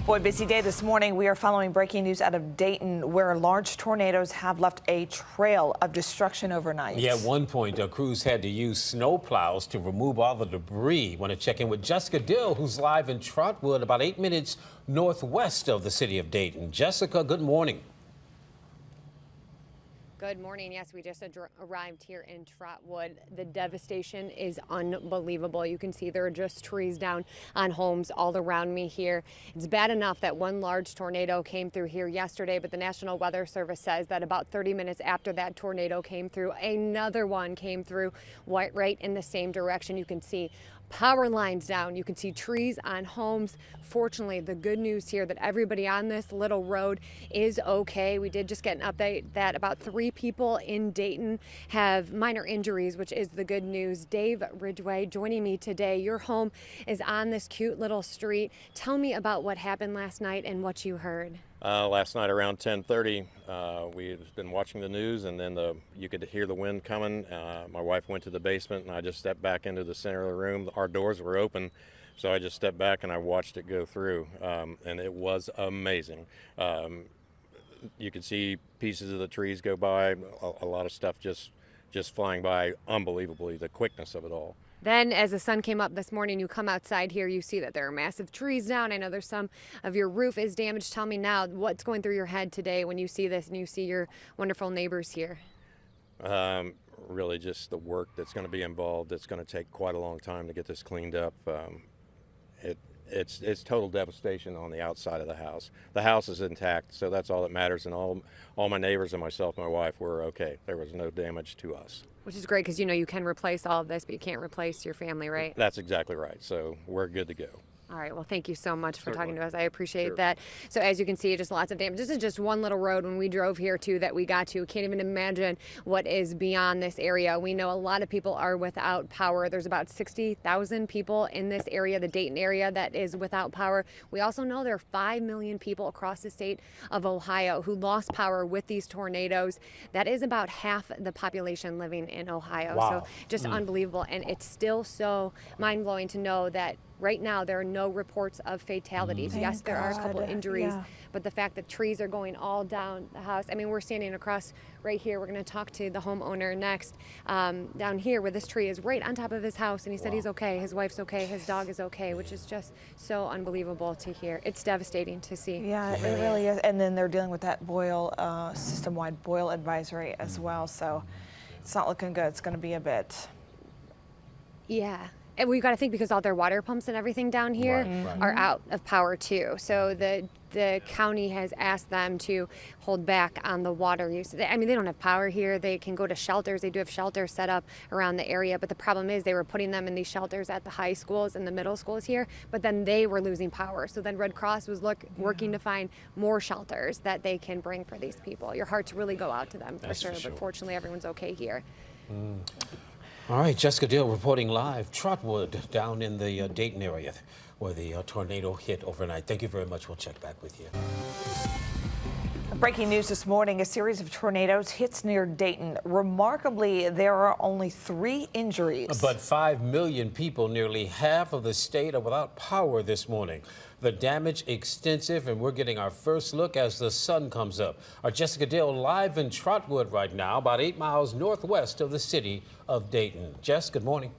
Boy, busy day this morning. We are following breaking news out of Dayton, where large tornadoes have left a trail of destruction overnight. Yeah, at one point, crews had to use snow plows to remove all the debris. Want to check in with Jessica Dill, who's live in Trotwood, about 8 minutes northwest of the city of Dayton. Jessica, good morning. Good morning. Yes, we just arrived here in Trotwood. The devastation is unbelievable. You can see there are just trees down on homes all around me here. It's bad enough that one large tornado came through here yesterday, but the National Weather Service says that about 30 minutes after that tornado came through, another one came through right in the same direction. You can see power lines down. You can see trees on homes. Fortunately, the good news here that everybody on this little road is okay. We did just get an update that about 3 people in Dayton have minor injuries, which is the good news. Dave Ridgway joining me today. Your home is on this cute little street. Tell me about what happened last night and what you heard. Last night around 10:30, we had been watching the news, and then you could hear the wind coming. My wife went to the basement, and I just stepped back into the center of the room. Our doors were open, so I just stepped back and I watched it go through, and it was amazing. You could see pieces of the trees go by, a lot of stuff just flying by, unbelievably, the quickness of it all. Then as the sun came up this morning, you come outside here, you see that there are massive trees down. I know there's some of your roof is damaged. Tell me now, what's going through your head today when you see this and you see your wonderful neighbors here? Really just the work that's going to be involved. It's going to take quite a long time to get this cleaned up. It's total devastation on the outside of the house. The house is intact, so that's all that matters. And all my neighbors and myself, my wife, were okay. There was no damage to us. Which is great because you know you can replace all of this, but you can't replace your family, right? That's exactly right. So we're good to go. All right. Well, thank you so much for talking to us. I appreciate Sure. that. So as you can see, just lots of damage. This is just one little road when we drove here too that we got to. Can't even imagine what is beyond this area. We know a lot of people are without power. There's about 60,000 people in this area, the Dayton area, that is without power. We also know there are 5 million people across the state of Ohio who lost power with these tornadoes. That is about half the population living in Ohio. Wow. So just unbelievable. And it's still so mind-blowing to know that right now, there are no reports of fatalities. Yes, there are a couple injuries, but the fact that trees are going all down the house. I mean, we're standing across right here. We're going to talk to the homeowner next down here where this tree is right on top of his house. And he said he's okay. His wife's okay. His dog is okay, which is just so unbelievable to hear. It's devastating to see. Yeah, it really is. And then they're dealing with that boil, system-wide boil advisory as well. So it's not looking good. It's going to be a bit. Yeah. And we've got to think because all their water pumps and everything down here are out of power too. So the county has asked them to hold back on the water use. I mean, they don't have power here. They can go to shelters. They do have shelters set up around the area. But the problem is they were putting them in these shelters at the high schools and the middle schools here. But then they were losing power. So then Red Cross was working to find more shelters that they can bring for these people. Your hearts really go out to them for sure. But fortunately, everyone's okay here. All right, Jessica Dill reporting live, Trotwood, down in the Dayton area where the tornado hit overnight. Thank you very much. We'll check back with you. Breaking news this morning, a series of tornadoes hits near Dayton. Remarkably, there are only 3 injuries. But 5 million people, nearly half of the state, are without power this morning. The damage extensive, and we're getting our first look as the sun comes up. Our Jessica Dill live in Trotwood right now, about 8 miles northwest of the city of Dayton. Jess, good morning.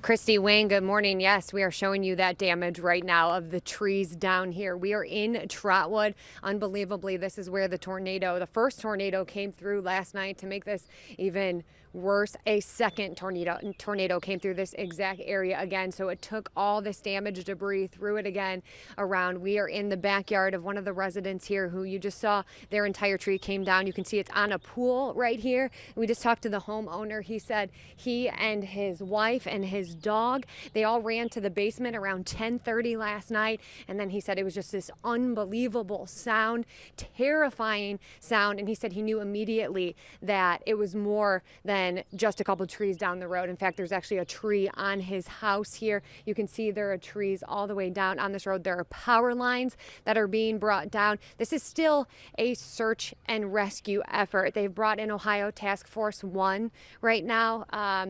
Christy, Wayne, good morning. Yes, we are showing you that damage right now of the trees down here. We are in Trotwood. Unbelievably, this is where the first tornado came through last night. To make this even worse, a second tornado came through this exact area again. So it took all this damaged debris, threw it again around. We are in the backyard of one of the residents here who you just saw their entire tree came down. You can see it's on a pool right here. We just talked to the homeowner. He said he and his wife and his dog, they all ran to the basement around 10:30 last night. And then he said it was just this unbelievable sound, terrifying sound. And he said he knew immediately that it was more than just a couple of trees down the road. In fact, there's actually a tree on his house here. You can see there are trees all the way down on this road. There are power lines that are being brought down. This is still a search and rescue effort. They've brought in Ohio Task Force 1 right now.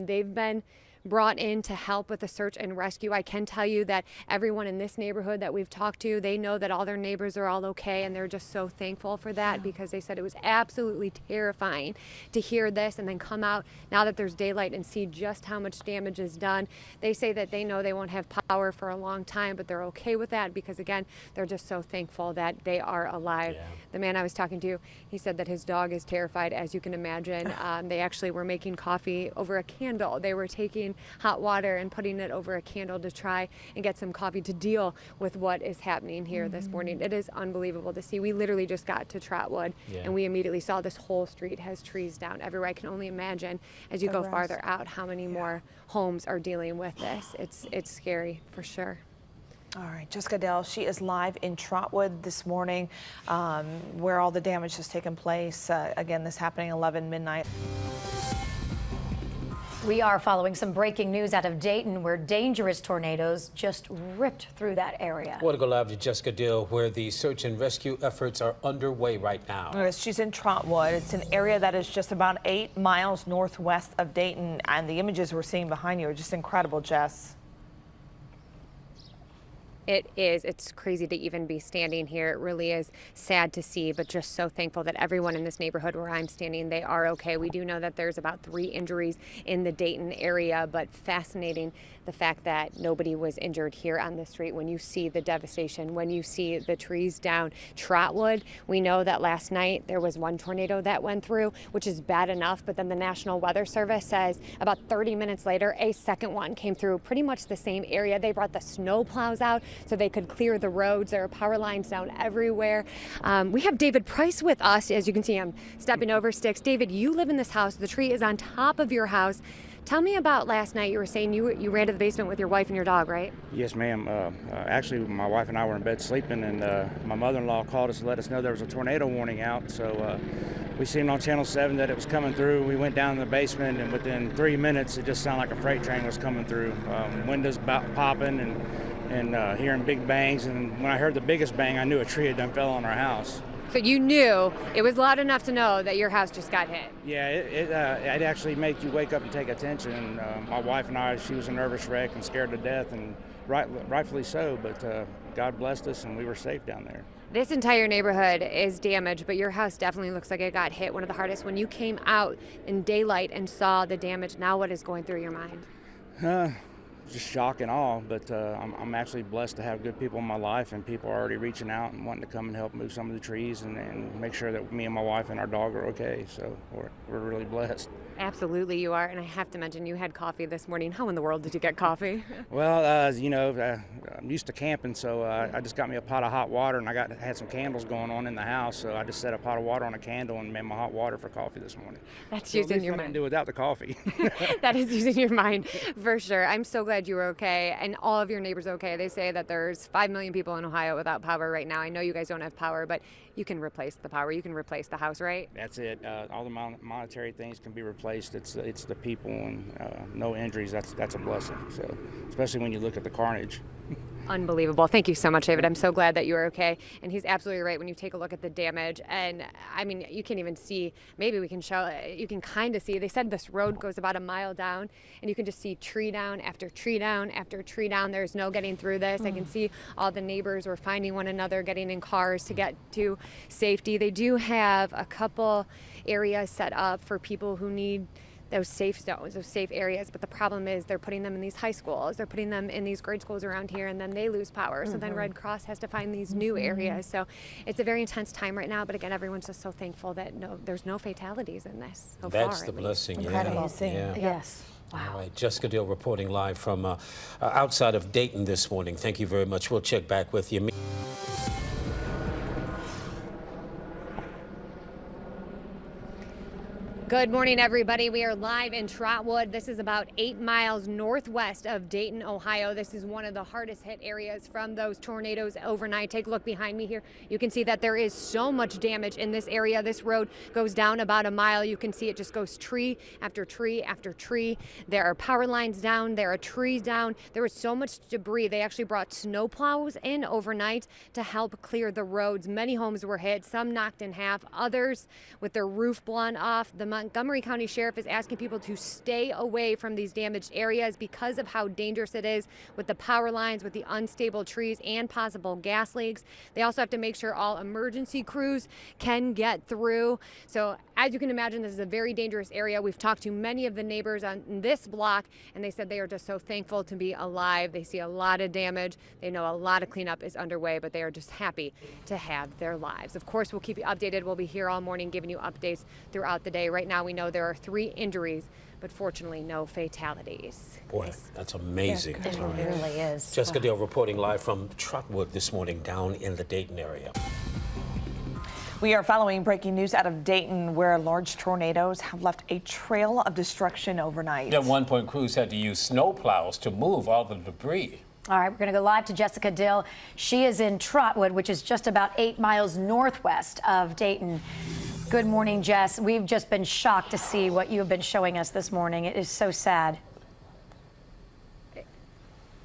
They've been brought in to help with the search and rescue. I can tell you that everyone in this neighborhood that we've talked to, they know that all their neighbors are all okay, and they're just so thankful for that, because they said it was absolutely terrifying to hear this and then come out now that there's daylight and see just how much damage is done. They say that they know they won't have power for a long time, but they're okay with that because, again, they're just so thankful that they are alive. Yeah. The man I was talking to, he said that his dog is terrified, as you can imagine. They actually were making coffee over a candle. They were taking hot water and putting it over a candle to try and get some coffee to deal with what is happening here this morning. It is unbelievable to see. We literally just got to Trotwood, and we immediately saw this whole street has trees down everywhere. I can only imagine as you go farther out how many more homes are dealing with this. It's scary for sure. All right, Jessica Dale, she is live in Trotwood this morning, where all the damage has taken place. Again, this happening 11 midnight. We are following some breaking news out of Dayton, where dangerous tornadoes just ripped through that area. Want to go live to Jessica Dill, where the search and rescue efforts are underway right now. She's in Trotwood. It's an area that is just about 8 miles northwest of Dayton, and the images we're seeing behind you are just incredible, Jess. It is. It's crazy to even be standing here. It really is sad to see, but just so thankful that everyone in this neighborhood where I'm standing, they are okay. We do know that there's about 3 injuries in the Dayton area, but fascinating the fact that nobody was injured here on the street. When you see the devastation, when you see the trees down Trotwood, we know that last night there was 1 tornado that went through, which is bad enough, but then the National Weather Service says about 30 minutes later, a second one came through pretty much the same area. They brought the snow plows out so they could clear the roads. There are power lines down everywhere. We have David Price with us. As you can see, I'm stepping over sticks. David, you live in this house. The tree is on top of your house. Tell me about last night. You were saying you ran to the basement with your wife and your dog, right? Yes, ma'am. Actually, my wife and I were in bed sleeping, and my mother-in-law called us to let us know there was a tornado warning out. So we seen on Channel 7 that it was coming through. We went down in the basement, and within 3 minutes, it just sounded like a freight train was coming through. Windows popping and hearing big bangs. And when I heard the biggest bang, I knew a tree had done fell on our house. So you knew it was loud enough to know that your house just got hit. Yeah, it actually makes you wake up and take attention. My wife and I, she was a nervous wreck and scared to death, and rightfully so, but God blessed us and we were safe down there. This entire neighborhood is damaged, but your house definitely looks like it got hit one of the hardest. When you came out in daylight and saw the damage, now what is going through your mind? Just shock and awe, but I'm actually blessed to have good people in my life, and people are already reaching out and wanting to come and help move some of the trees and make sure that me and my wife and our dog are okay. So we're really blessed. Absolutely, you are. And I have to mention, you had coffee this morning. How in the world did you get coffee? Well, I'm used to camping, so I just got me a pot of hot water, and I had some candles going on in the house, so I just set a pot of water on a candle and made my hot water for coffee this morning. That's so using your I mind. didn't do without the coffee. That is using your mind for sure. I'm so glad you were okay, and all of your neighbors okay. They say that there's 5 million people in Ohio without power right now. I know you guys don't have power, but you can replace the power. You can replace the house, right? That's it. All the monetary things can be replaced. It's the people, and no injuries. That's a blessing. So, especially when you look at the carnage. Unbelievable. Thank you so much, David. I'm so glad that you are okay. And he's absolutely right when you take a look at the damage. And I mean, you can even see, maybe we can show, you can kind of see, they said this road goes about a mile down, and you can just see tree down after tree down after tree down. There's no getting through this. I can see all the neighbors were finding one another, getting in cars to get to safety. They do have a couple areas set up for people who need those safe zones, those safe areas, but the problem is they're putting them in these high schools, they're putting them in these grade schools around here, and then they lose power. So then Red Cross has to find these new areas. So it's a very intense time right now, but again, everyone's just so thankful that there's no fatalities in this so far. That's the blessing, Incredible. yeah. Yes. All right, Jessica Dill reporting live from outside of Dayton this morning. Thank you very much. We'll check back with you. Good morning, everybody. We are live in Trotwood. This is about 8 miles northwest of Dayton, Ohio. This is one of the hardest hit areas from those tornadoes overnight. Take a look behind me here. You can see that there is so much damage in this area. This road goes down about a mile. You can see it just goes tree after tree after tree. There are power lines down. There are trees down. There was so much debris. They actually brought snow plows in overnight to help clear the roads. Many homes were hit, some knocked in half, others with their roof blown off. The Montgomery County Sheriff is asking people to stay away from these damaged areas because of how dangerous it is with the power lines, with the unstable trees, and possible gas leaks. They also have to make sure all emergency crews can get through. So as you can imagine, this is a very dangerous area. We've talked to many of the neighbors on this block, and they said they are just so thankful to be alive. They see a lot of damage. They know a lot of cleanup is underway, but they are just happy to have their lives. Of course, we'll keep you updated. We'll be here all morning giving you updates throughout the day. Right now, we know there are 3 injuries, but fortunately, no fatalities. Boy, that's amazing. It really is. Jessica Dale reporting live from Trotwood this morning down in the Dayton area. We are following breaking news out of Dayton, where large tornadoes have left a trail of destruction overnight. At one point, crews had to use snow plows to move all the debris. All right, we're going to go live to Jessica Dill. She is in Trotwood, which is just about 8 miles northwest of Dayton. Good morning, Jess. We've just been shocked to see what you have been showing us this morning. It is so sad.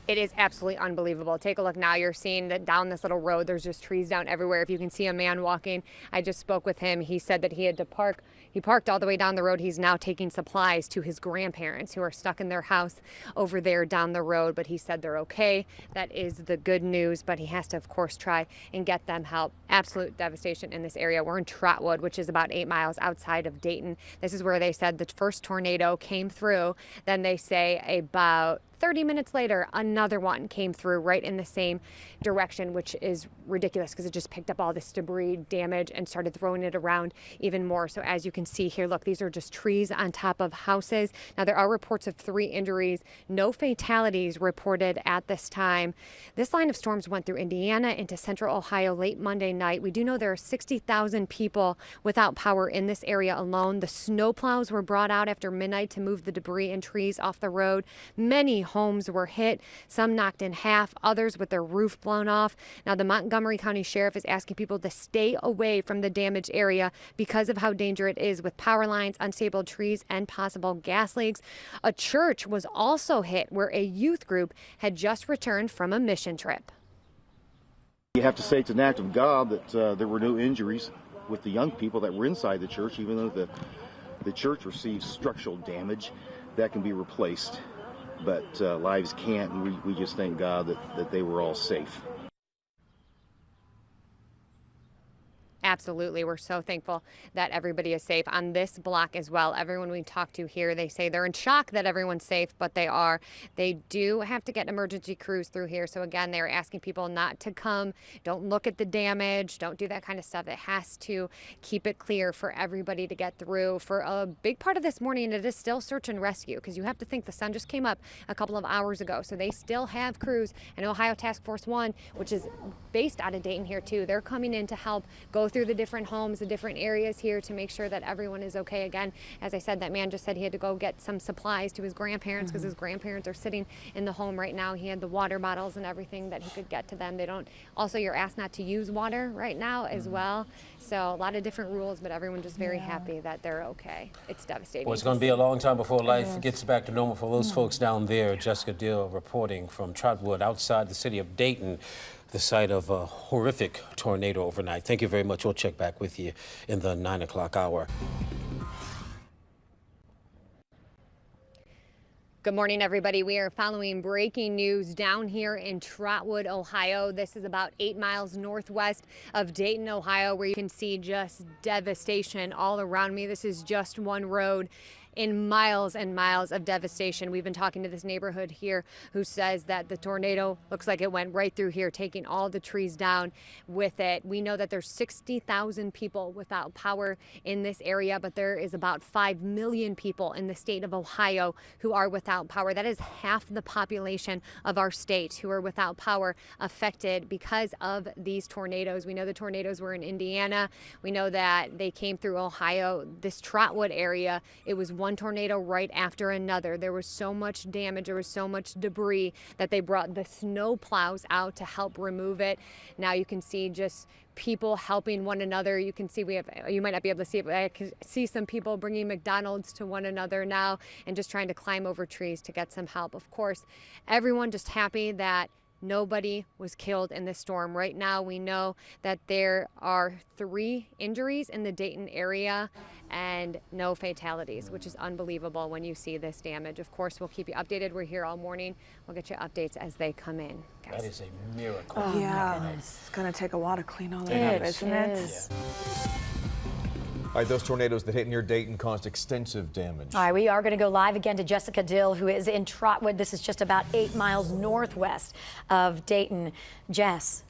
It is absolutely unbelievable. Take a look now. You're seeing that down this little road, there's just trees down everywhere. If you can see a man walking, I just spoke with him. He said that he had to park. He parked all the way down the road. He's now taking supplies to his grandparents who are stuck in their house over there down the road. But he said they're okay. That is the good news. But he has to, of course, try and get them help. Absolute devastation in this area. We're in Trotwood, which is about 8 miles outside of Dayton. This is where they said the first tornado came through. Then they say about 30 minutes later, another one came through right in the same direction, which is ridiculous because it just picked up all this debris, damage, and started throwing it around even more. So as you can see here, look, these are just trees on top of houses. Now, there are reports of 3 injuries, no fatalities reported at this time. This line of storms went through Indiana into central Ohio late Monday night. We do know there are 60,000 people without power in this area alone. The snowplows were brought out after midnight to move the debris and trees off the road. Many homes were hit, some knocked in half, others with their roof blown off. Now, the Montgomery County Sheriff is asking people to stay away from the damaged area because of how dangerous it is with power lines, unstable trees, and possible gas leaks. A church was also hit where a youth group had just returned from a mission trip. You have to say it's an act of God that there were no injuries with the young people that were inside the church, even though the church received structural damage that can be replaced. But lives can't, and we just thank God that they were all safe. Absolutely. We're so thankful that everybody is safe on this block as well. Everyone we talk to here, they say they're in shock that everyone's safe, but they are. They do have to get emergency crews through here. So again, they're asking people not to come. Don't look at the damage. Don't do that kind of stuff. It has to keep it clear for everybody to get through. For a big part of this morning, it is still search and rescue because you have to think the sun just came up a couple of hours ago. So they still have crews. And Ohio Task Force 1, which is based out of Dayton here too, they're coming in to help go through the different homes, the different areas here to make sure that everyone is okay. Again, as I said, that man just said he had to go get some supplies to his grandparents because his grandparents are sitting in the home right now. He had the water bottles and everything that he could get to them. They don't, also you're asked not to use water right now as well. So a lot of different rules, but everyone just very happy that they're okay. It's devastating. Well, it's going to be a long time before life gets back to normal for those folks down there. Jessica Dill reporting from Trotwood outside the city of Dayton, the site of a horrific tornado overnight. Thank you very much. We'll check back with you in the 9 o'clock hour. Good morning, everybody. We are following breaking news down here in Trotwood, Ohio. This is about 8 miles northwest of Dayton, Ohio, where you can see just devastation all around me. This is just one road in miles and miles of devastation. We've been talking to this neighborhood here who says that the tornado looks like it went right through here, taking all the trees down with it. We know that there's 60,000 people without power in this area, but there is about 5 million people in the state of Ohio who are without power. That is half the population of our state who are without power, affected because of these tornadoes. We know the tornadoes were in Indiana. We know that they came through Ohio. This Trotwood area, it was one tornado right after another. There was so much damage, there was so much debris that they brought the snow plows out to help remove it. Now you can see just people helping one another. You can see you might not be able to see it, but I can see some people bringing McDonald's to one another now and just trying to climb over trees to get some help. Of course, everyone just happy that Nobody was killed in this storm. Right now, we know that there are 3 injuries in the Dayton area and no fatalities, which is unbelievable when you see this damage. Of course, we'll keep you updated. We're here all morning. We'll get you updates as they come in. That is a miracle. Oh, yeah, it's going to take a while to clean all that up, isn't it? All right, those tornadoes that hit near Dayton caused extensive damage. All right, we are going to go live again to Jessica Dill, who is in Trotwood. This is just about 8 miles northwest of Dayton. Jess.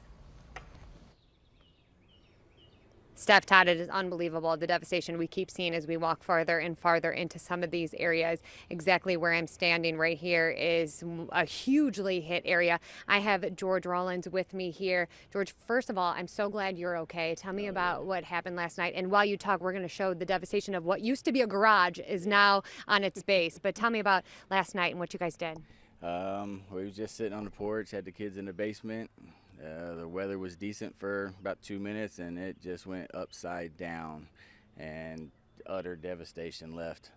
Steph, Todd, it is unbelievable, the devastation we keep seeing as we walk farther and farther into some of these areas. Exactly where I'm standing right here is a hugely hit area. I have George Rollins with me here. George, first of all, I'm so glad you're okay. Tell me about what happened last night. And while you talk, we're going to show the devastation of what used to be a garage is now on its base. But tell me about last night and what you guys did. We were just sitting on the porch, had the kids in the basement. The weather was decent for about 2 minutes, and it just went upside down, and utter devastation left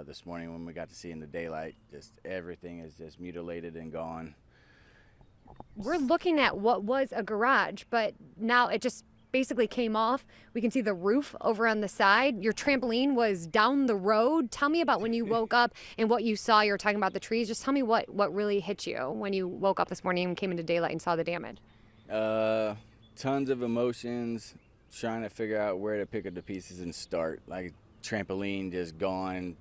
this morning when we got to see in the daylight. Just everything is just mutilated and gone. We're looking at what was a garage, but now it just basically came off. We can see the roof over on the side. Your trampoline was down the road. Tell me about when you woke up and what you saw. You were talking about the trees. Just tell me what really hit you when you woke up this morning and came into daylight and saw the damage. Tons of emotions, trying to figure out where to pick up the pieces and start. Like trampoline just gone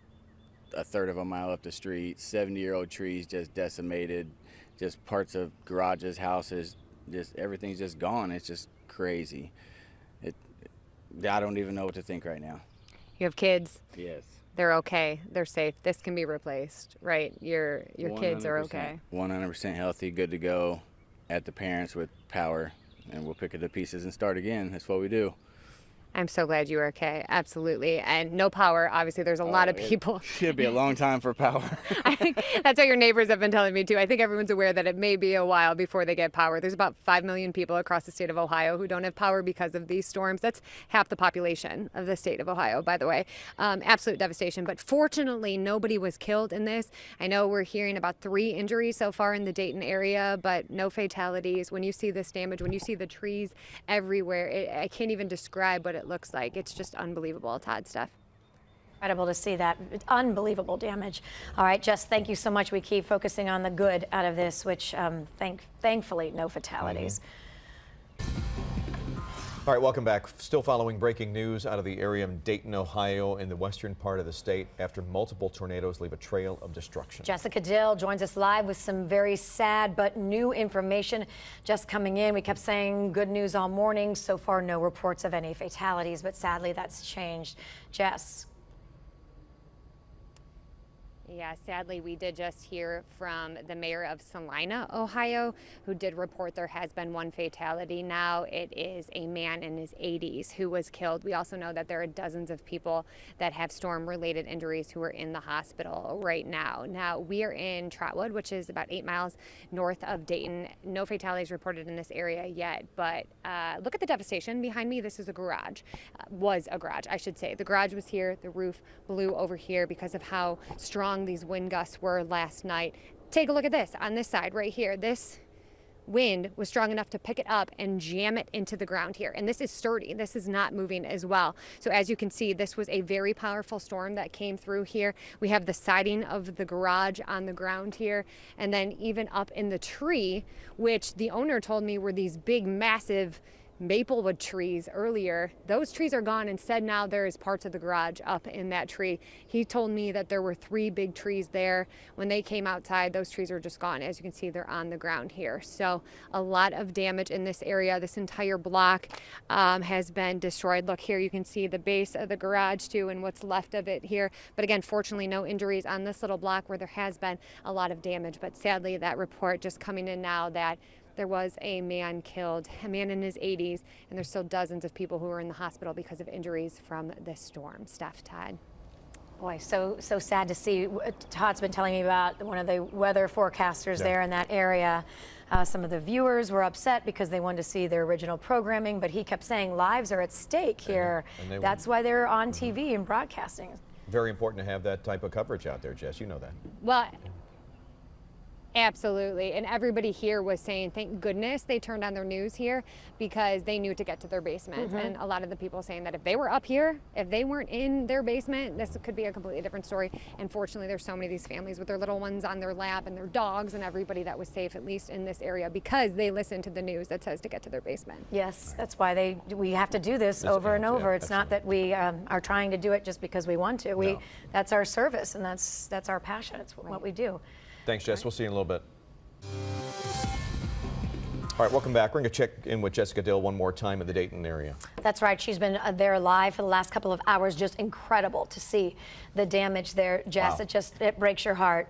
a third of a mile up the street, 70-year-old trees just decimated, just parts of garages, houses, just everything's just gone. It's just crazy. I don't even know what to think right now. You have kids. Yes. They're okay. They're safe. This can be replaced, right? Your kids are okay. 100% healthy, good to go. At the parents with power, and we'll pick up the pieces and start again. That's what we do. I'm so glad you were okay. Absolutely. And no power. Obviously, there's a lot of people. Should be a long time for power. I think that's what your neighbors have been telling me, too. I think everyone's aware that it may be a while before they get power. There's about 5 million people across the state of Ohio who don't have power because of these storms. That's half the population of the state of Ohio, by the way. Absolute devastation. But fortunately, nobody was killed in this. I know we're hearing about 3 injuries so far in the Dayton area, but no fatalities. When you see this damage, when you see the trees everywhere, I can't even describe what it looks like. It's just unbelievable. Todd, Steph. Incredible to see that. Unbelievable damage. All right, Jess, thank you so much. We keep focusing on the good out of this, which thankfully no fatalities. All right, welcome back. Still following breaking news out of the area of Dayton, Ohio, in the western part of the state after multiple tornadoes leave a trail of destruction. Jessica Dill joins us live with some very sad but new information just coming in. We kept saying good news all morning. So far, no reports of any fatalities, but sadly that's changed. Jess. Yeah, sadly, we did just hear from the mayor of Salina, Ohio, who did report there has been 1 fatality. Now it is a man in his 80s who was killed. We also know that there are dozens of people that have storm-related injuries who are in the hospital right now. Now, we are in Trotwood, which is about 8 miles north of Dayton. No fatalities reported in this area yet, but look at the devastation behind me. This is a garage, was a garage, I should say. The garage was here. The roof blew over here because of how strong these wind gusts were last night. Take a look at this on this side right here. This wind was strong enough to pick it up and jam it into the ground here. And this is sturdy. This is not moving as well. So as you can see, this was a very powerful storm that came through here. We have the siding of the garage on the ground here. And then even up in the tree, which the owner told me were these big, massive maplewood trees earlier. Those trees are gone. Instead, now there is parts of the garage up in that tree. He told me that there were 3 big trees there. When they came outside, those trees are just gone. As you can see, they're on the ground here. So a lot of damage in this area. This entire block has been destroyed. Look here, you can see the base of the garage too and what's left of it here. But again, fortunately, no injuries on this little block where there has been a lot of damage. But sadly, that report just coming in now that there was a man killed, a man in his 80s, and there's still dozens of people who are in the hospital because of injuries from this storm. Steph, Todd. Boy, so sad to see. Todd's been telling me about one of the weather forecasters there in that area. Some of the viewers were upset because they wanted to see their original programming, but he kept saying lives are at stake here. And that's why they're on TV and broadcasting. Very important to have that type of coverage out there, Jess. You know that. Well, Absolutely. And everybody here was saying, thank goodness they turned on their news here because they knew to get to their basement. And a lot of the people saying that if they were up here, if they weren't in their basement, this could be a completely different story. And fortunately, there's so many of these families with their little ones on their lap and their dogs and everybody that was safe, at least in this area, because they listened to the news that says to get to their basement. Yes, that's why we have to do this over and over. It's not that we are trying to do it just because we want to. That's our service, and that's our passion. It's what we do. Thanks, Jess. We'll see you in a little bit. All right, welcome back. We're going to check in with Jessica Dill one more time in the Dayton area. That's right. She's been there live for the last couple of hours. Just incredible to see the damage there, Jess. Wow. It breaks your heart.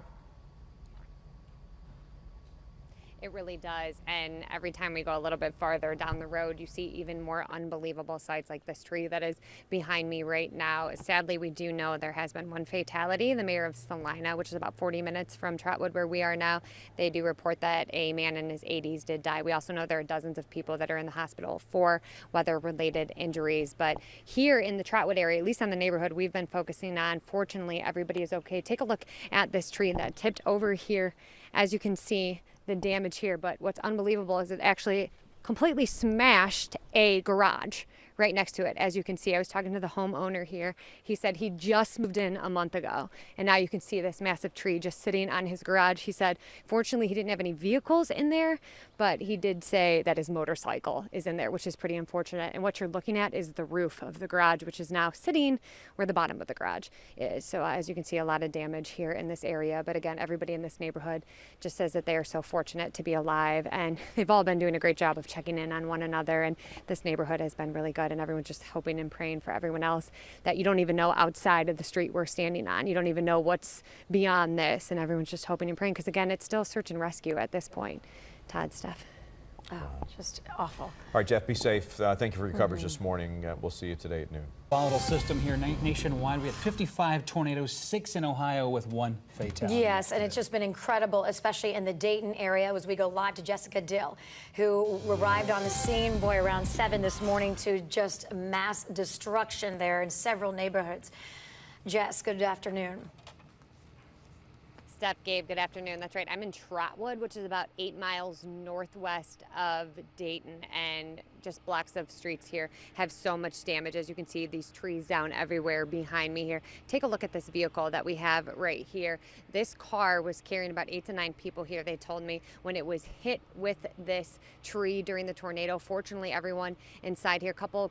It really does. And every time we go a little bit farther down the road, you see even more unbelievable sights like this tree that is behind me right now. Sadly, we do know there has been one fatality. The mayor of Salina, which is about 40 minutes from Trotwood where we are now, they do report that a man in his 80s did die. We also know there are dozens of people that are in the hospital for weather-related injuries. But here in the Trotwood area, at least on the neighborhood we've been focusing on, fortunately, everybody is okay. Take a look at this tree that tipped over here. As you can see, the damage here, but what's unbelievable is it actually completely smashed a garage right next to it. As you can see, I was talking to the homeowner here. He said he just moved in a month ago, and now you can see this massive tree just sitting on his garage. He said, fortunately, he didn't have any vehicles in there, but he did say that his motorcycle is in there, which is pretty unfortunate. And what you're looking at is the roof of the garage, which is now sitting where the bottom of the garage is. So as you can see, a lot of damage here in this area. But again, everybody in this neighborhood just says that they are so fortunate to be alive, and they've all been doing a great job of checking in on one another. And this neighborhood has been really good, and everyone's just hoping and praying for everyone else that you don't even know outside of the street we're standing on. You don't even know what's beyond this, and everyone's just hoping and praying because, again, it's still search and rescue at this point. Todd, Steph. Oh, just awful. All right, Jeff, be safe. Thank you for your coverage this morning. We'll see you today at noon. Volatile system here nationwide. We had 55 tornadoes, 6 in Ohio with 1 fatality. Yes, and it's just been incredible, especially in the Dayton area, as we go live to Jessica Dill, who arrived on the scene, boy, around 7 this morning to just mass destruction there in several neighborhoods. Jess, good afternoon. Steph, Gabe, good afternoon. That's right. I'm in Trotwood, which is about 8 miles northwest of Dayton, and just blocks of streets here have so much damage. As you can see, these trees down everywhere behind me here. Take a look at this vehicle that we have right here. This car was carrying about 8 to 9 people here, they told me, when it was hit with this tree during the tornado. Fortunately, everyone inside here, couple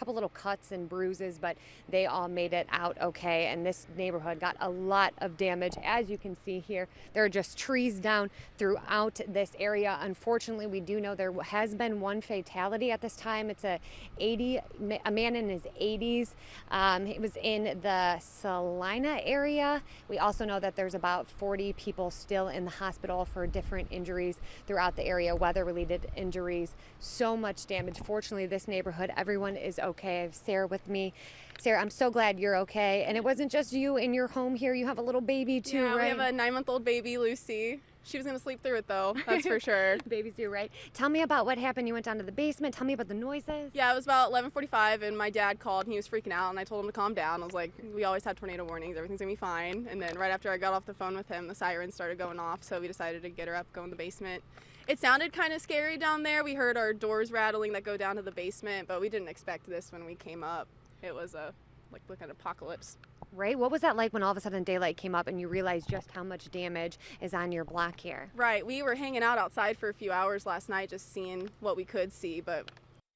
little cuts and bruises, but they all made it out okay. And this neighborhood got a lot of damage. As you can see here, there are just trees down throughout this area. Unfortunately, we do know there has been 1 fatality at this time. It's a man in his 80s. It was in the Salina area. We also know that there's about 40 people still in the hospital for different injuries throughout the area, weather-related injuries. So much damage. Fortunately, this neighborhood, everyone is okay. I have Sarah with me. Sarah, I'm so glad you're okay. And it wasn't just you in your home here. You have a little baby too, yeah, right? We have a 9-month-old baby, Lucy. She was going to sleep through it, though, that's for sure. Babies do, right? Tell me about what happened. You went down to the basement. Tell me about the noises. Yeah, it was about 11:45, and my dad called, and he was freaking out, and I told him to calm down. I was like, we always have tornado warnings. Everything's going to be fine. And then right after I got off the phone with him, the sirens started going off, so we decided to get her up, go in the basement. It sounded kind of scary down there. We heard our doors rattling that go down to the basement, but we didn't expect this when we came up. It was like an apocalypse. Right? What was that like when all of a sudden daylight came up and you realized just how much damage is on your block here? Right. We were hanging out outside for a few hours last night just seeing what we could see, but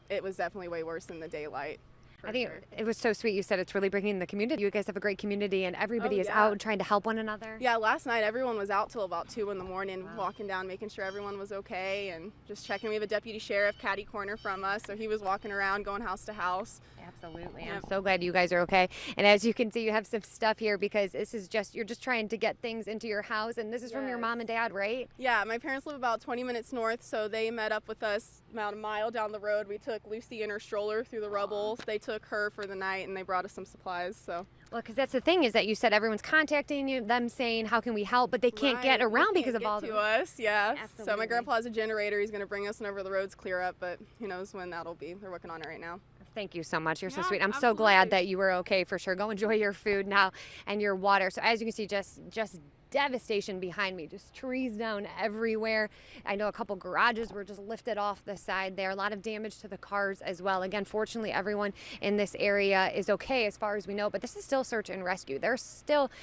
it was definitely way worse than the daylight. I think it was so sweet. You said it's really bringing the community. You guys have a great community and everybody is out trying to help one another. Yeah, last night everyone was out till about 2 in the morning, walking down, making sure everyone was okay and just checking. We have a deputy sheriff catty corner from us, so he was walking around going house to house. Absolutely. I'm so glad you guys are okay. And as you can see, you have some stuff here because this is you're just trying to get things into your house, and this is from your mom and dad, right? Yeah, my parents live about 20 minutes north, so they met up with us about a mile down the road. We took Lucy in her stroller through the rubble. They took her for the night, and they brought us some supplies. So. Well, because that's the thing is that you said everyone's contacting you, them saying, how can we help? But they can't get around because of all the... to us, yeah. Absolutely. So my grandpa has a generator. He's going to bring us whenever the roads clear up, but who knows when that'll be. They're working on it right now. Thank you so much. You're so sweet. I'm so glad that you were okay for sure. Go enjoy your food now and your water. So as you can see, just devastation behind me, just trees down everywhere. I know a couple garages were just lifted off the side there. A lot of damage to the cars as well. Again, fortunately, everyone in this area is okay as far as we know, but this is still search and rescue.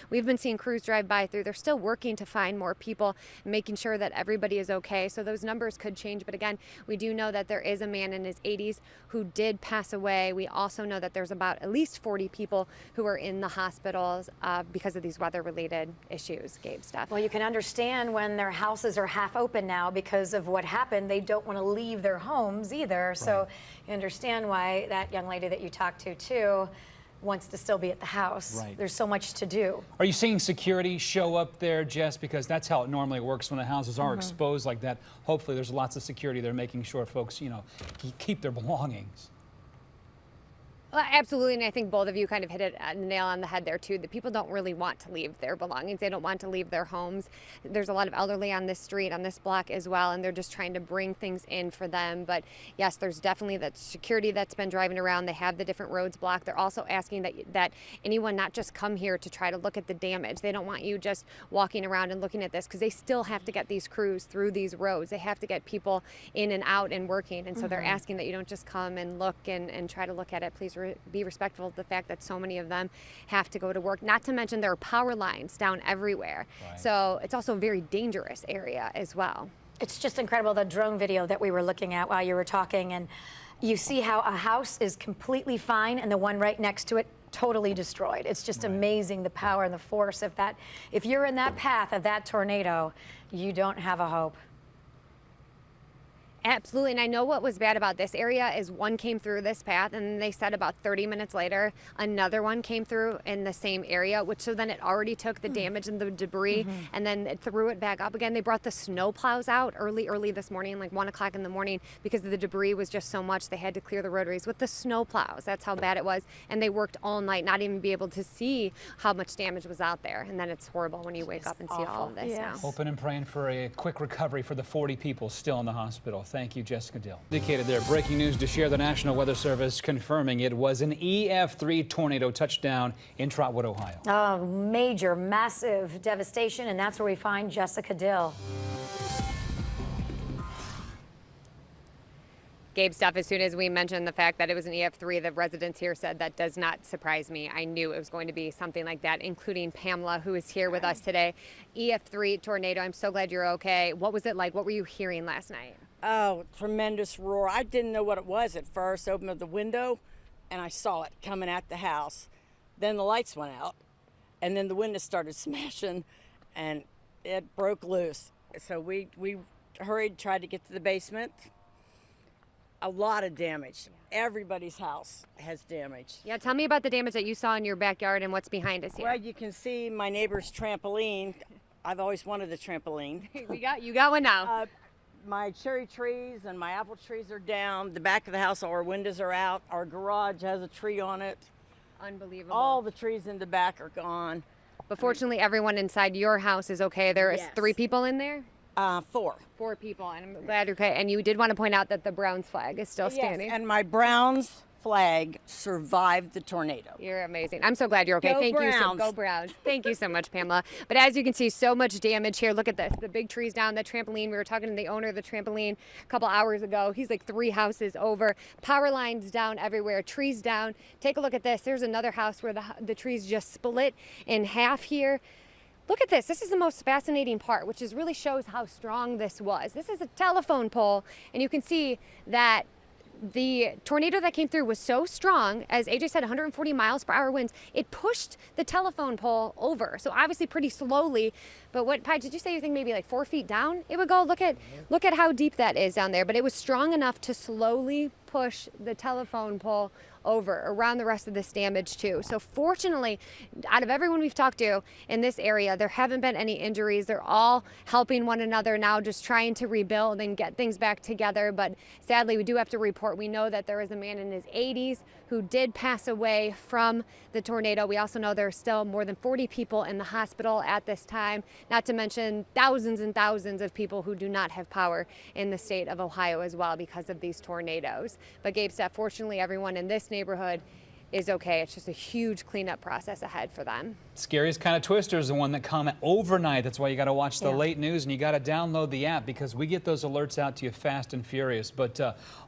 We've been seeing crews drive by through. They're still working to find more people, making sure that everybody is okay. So those numbers could change. But again, we do know that there is a man in his 80s who did pass away. We also know that there's about at least 40 people who are in the hospitals because of these weather-related issues. Gabe, Steph. Well, you can understand when their houses are half open now because of what happened. They don't want to leave their homes either. Right. So you understand why that young lady that you talked to, too, wants to still be at the house. Right. There's so much to do. Are you seeing security show up there, Jess? Because that's how it normally works when the houses are exposed like that. Hopefully there's lots of security there making sure folks, keep their belongings. Well, absolutely, and I think both of you kind of hit it a nail on the head there too. That people don't really want to leave their belongings. They don't want to leave their homes. There's a lot of elderly on this street, on this block as well, and they're just trying to bring things in for them. But yes, there's definitely that security that's been driving around. They have the different roads blocked. They're also asking that anyone not just come here to try to look at the damage. They don't want you just walking around and looking at this because they still have to get these crews through these roads. They have to get people in and out and working, and so they're asking that you don't just come and look and try to look at it. Please be respectful of the fact that so many of them have to go to work, not to mention there are power lines down everywhere. Right. So it's also a very dangerous area as well. It's just incredible, the drone video that we were looking at while you were talking, and you see how a house is completely fine and the one right next to it totally destroyed. It's just amazing, the power and the force of that. If you're in that path of that tornado, you don't have a hope. Absolutely, and I know what was bad about this area is one came through this path, and they said about 30 minutes later, another one came through in the same area, which so then it already took the damage and the debris, and then it threw it back up again. They brought the snow plows out early this morning, like 1 o'clock in the morning, because the debris was just so much. They had to clear the roadways with the snow plows. That's how bad it was, and they worked all night, not even be able to see how much damage was out there, and then it's horrible when you wake up and see all of this now. Hoping and praying for a quick recovery for the 40 people still in the hospital. Thank you, Jessica Dill. Indicated there, breaking news to share the National Weather Service confirming it was an EF3 tornado touchdown in Trotwood, Ohio. Oh, major, massive devastation, and that's where we find Jessica Dill. Gabe, Steph, as soon as we mentioned the fact that it was an EF3, the residents here said that does not surprise me. I knew it was going to be something like that, including Pamela, who is here with us today. EF3 tornado, I'm so glad you're okay. What was it like? What were you hearing last night? Oh, tremendous roar. I didn't know what it was at first. Opened up the window and I saw it coming at the house. Then the lights went out and then the window started smashing and it broke loose. So we hurried, tried to get to the basement. A lot of damage. Everybody's house has damage. Yeah, tell me about the damage that you saw in your backyard and what's behind us here. Well, you can see my neighbor's trampoline. I've always wanted a trampoline. You got one now. My cherry trees and my apple trees are down. The back of the house, all our windows are out. Our garage has a tree on it. Unbelievable. All the trees in the back are gone. But fortunately, everyone inside your house is okay. There is 3 people in there? 4. 4 people, and I'm glad you're okay. And you did want to point out that the Browns flag is still standing. Yes, and my Browns flag survived the tornado. You're amazing. I'm so glad you're okay. Go Thank Browns. you. Go Browns. Thank you so much, Pamela. But as you can see, so much damage here. Look at this. The big trees down, the trampoline. We were talking to the owner of the trampoline a couple hours ago. He's like 3 houses over. Power lines down everywhere. Trees down. Take a look at this. There's another house where the trees just split in half here. Look at this. This is the most fascinating part, which is really shows how strong this was. This is a telephone pole, and you can see that the tornado that came through was so strong, as AJ said, 140 miles per hour winds, it pushed the telephone pole over. So obviously pretty slowly, but what, Pi, did you say you think maybe like 4 feet down it would go? Look at how deep that is down there, but it was strong enough to slowly push the telephone pole over around the rest of this damage too. So fortunately, out of everyone we've talked to in this area, there haven't been any injuries. They're all helping one another now, just trying to rebuild and get things back together. But sadly, we do have to report, we know that there is a man in his 80s who did pass away from the tornado. We also know there are still more than 40 people in the hospital at this time, not to mention thousands and thousands of people who do not have power in the state of Ohio as well because of these tornadoes. But Gabe, Steph, fortunately everyone in this neighborhood is okay. It's just a huge cleanup process ahead for them. Scariest kind of twister is the one that come overnight. That's why you got to watch the late news and you got to download the app because we get those alerts out to you fast and furious. But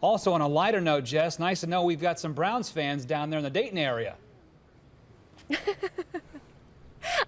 also on a lighter note, Jess, nice to know we've got some Browns fans down there in the Dayton area.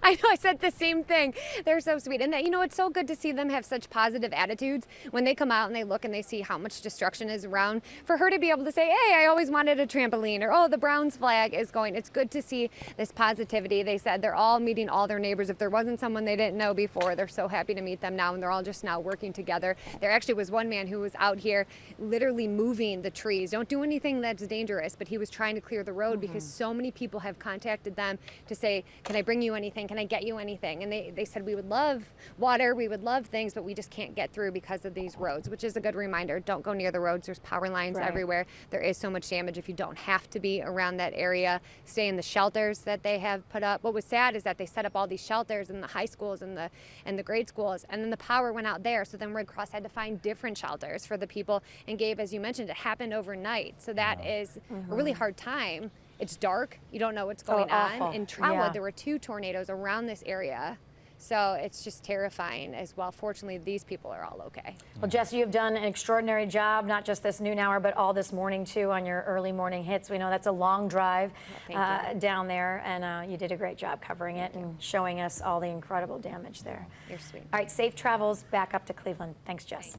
I know, I said the same thing. They're so sweet. And, you know, it's so good to see them have such positive attitudes when they come out and they look and they see how much destruction is around. For her to be able to say, hey, I always wanted a trampoline, or, oh, the Browns flag is going. It's good to see this positivity. They said they're all meeting all their neighbors. If there wasn't someone they didn't know before, they're so happy to meet them now, and they're all just now working together. There actually was one man who was out here literally moving the trees. Don't do anything that's dangerous, but he was trying to clear the road because so many people have contacted them to say, can I bring you anything? Can I get you anything? And they said, we would love water, we would love things, but we just can't get through because of these roads, which is a good reminder. Don't go near the roads. There's power lines everywhere. There is so much damage. If you don't have to be around that area, stay in the shelters that they have put up. What was sad is that they set up all these shelters in the high schools and the grade schools, and then the power went out there. So then Red Cross had to find different shelters for the people. And Gabe, as you mentioned, it happened overnight. So that is a really hard time. It's dark. You don't know what's going on. In Trotwood, there were 2 tornadoes around this area. So it's just terrifying as well. Fortunately, these people are all okay. Well, Jess, you've done an extraordinary job, not just this noon hour, but all this morning, too, on your early morning hits. We know that's a long drive down there, and you did a great job covering it and showing us all the incredible damage there. You're sweet. All right, safe travels back up to Cleveland. Thanks, Jess.